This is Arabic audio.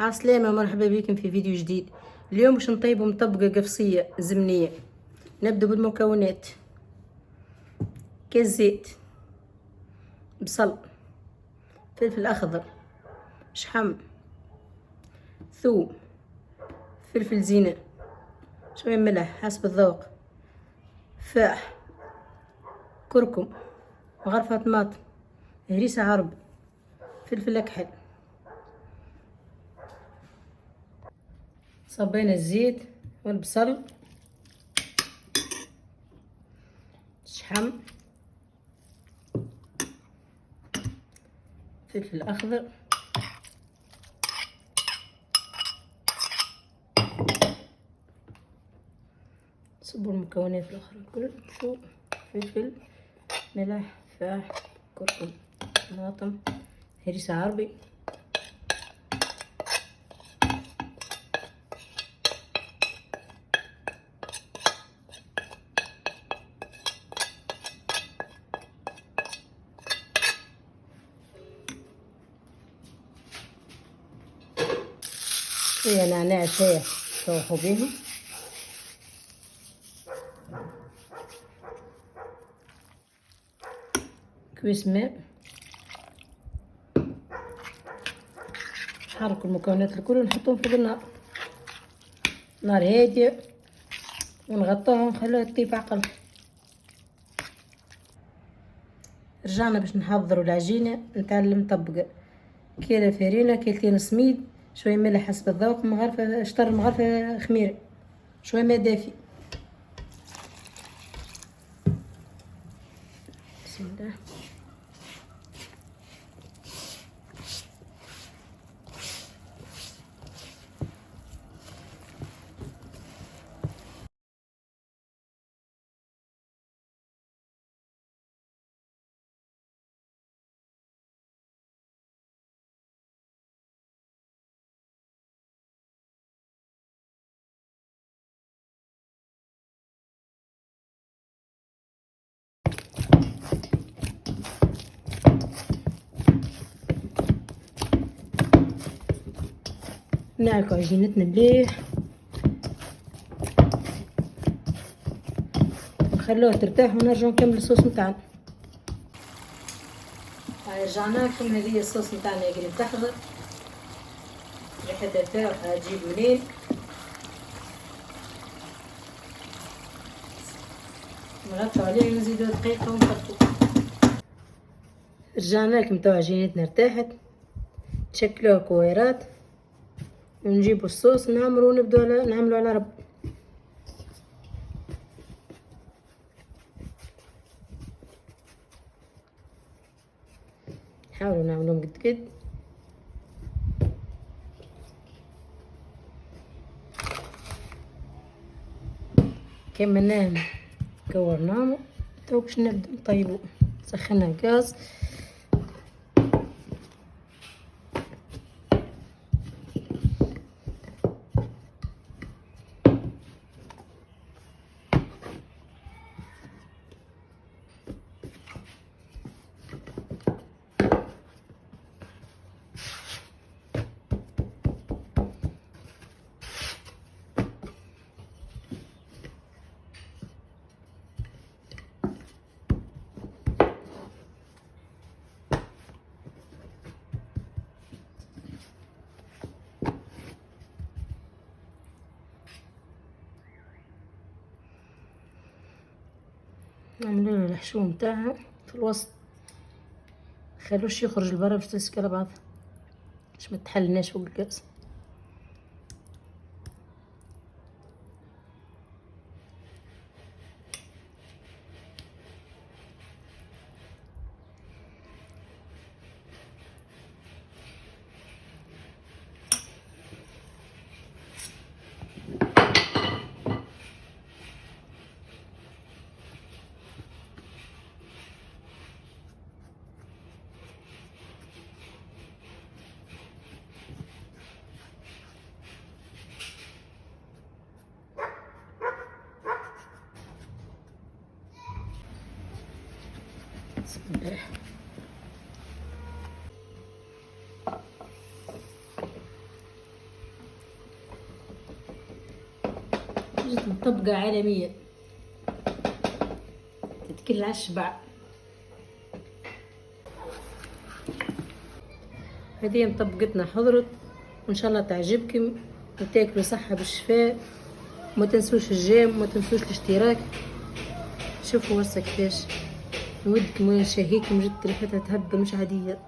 عالسلامة، مرحبا بكم في فيديو جديد. اليوم باش نطيبوا مطبقة قفصية زمنية. نبدأ بالمكونات: كاس زيت، بصل، فلفل أخضر، شحم، ثوم، فلفل زينة، شوية ملح حسب الذوق، فاح، كركم، غرفة طماطم، هريسة عرب، فلفل أكحل. صبينا الزيت والبصل، شحم، فلفل أخضر، صبوا المكونات الأخرى الكل: ثوم، فلفل، ملح، فاح، كركم، طماطم، هريسة عربي. شوية نعناع شاي شوحوا بيهم، كويس ماء. نحركوا المكونات الكل ونحطوهم فوق النار، نار هادية، ونغطوها ونخلوها تطيب عقل. رجعنا باش نحضروا العجينة نتاع المطبقة: كيلة فرينة، كيلتين سميد، شوية ملح حسب الذوق، مغرفة شطر مغرفة خميرة، شوية ماء دافي. بسم الله. نعكو عجينتنا مليح، نخلوها ترتاح ونرجعو نكمل الصوص نتاعنا. هاي رجعنا لكم، هذه الصوص نتاعنا قريب تحضر، ريحتها تاعها تجيب منين. نغطوا عليه ونزيدو دقيقة ونخلطو. رجعنا لكم، تو عجينتنا ارتاحت، تشكلوها كويرات ونجيبوا الصوص نعمرو ونبدو نعملو على رب. حاولوا نعملوهم قد قد. كملناهم كورناهم، تو باش نبدو نطيبو. سخنا الغاز، نعملو له الحشو نتاعها في الوسط، خلوش يخرج لبرا باش تمسك على بعض، باش ما تحلناش فوق الكاس. جت مطبقة عالمية تتكل على الشبع. هذه مطبقتنا حضرت، وان شاء الله تعجبكم وتاكلوا صحة بالشفاء. وما تنسوش الجيم وما تنسوش الاشتراك. شوفوا هسه كيفاش نودكم وين شهيكم، جد ريحتها تهبل مش عادية.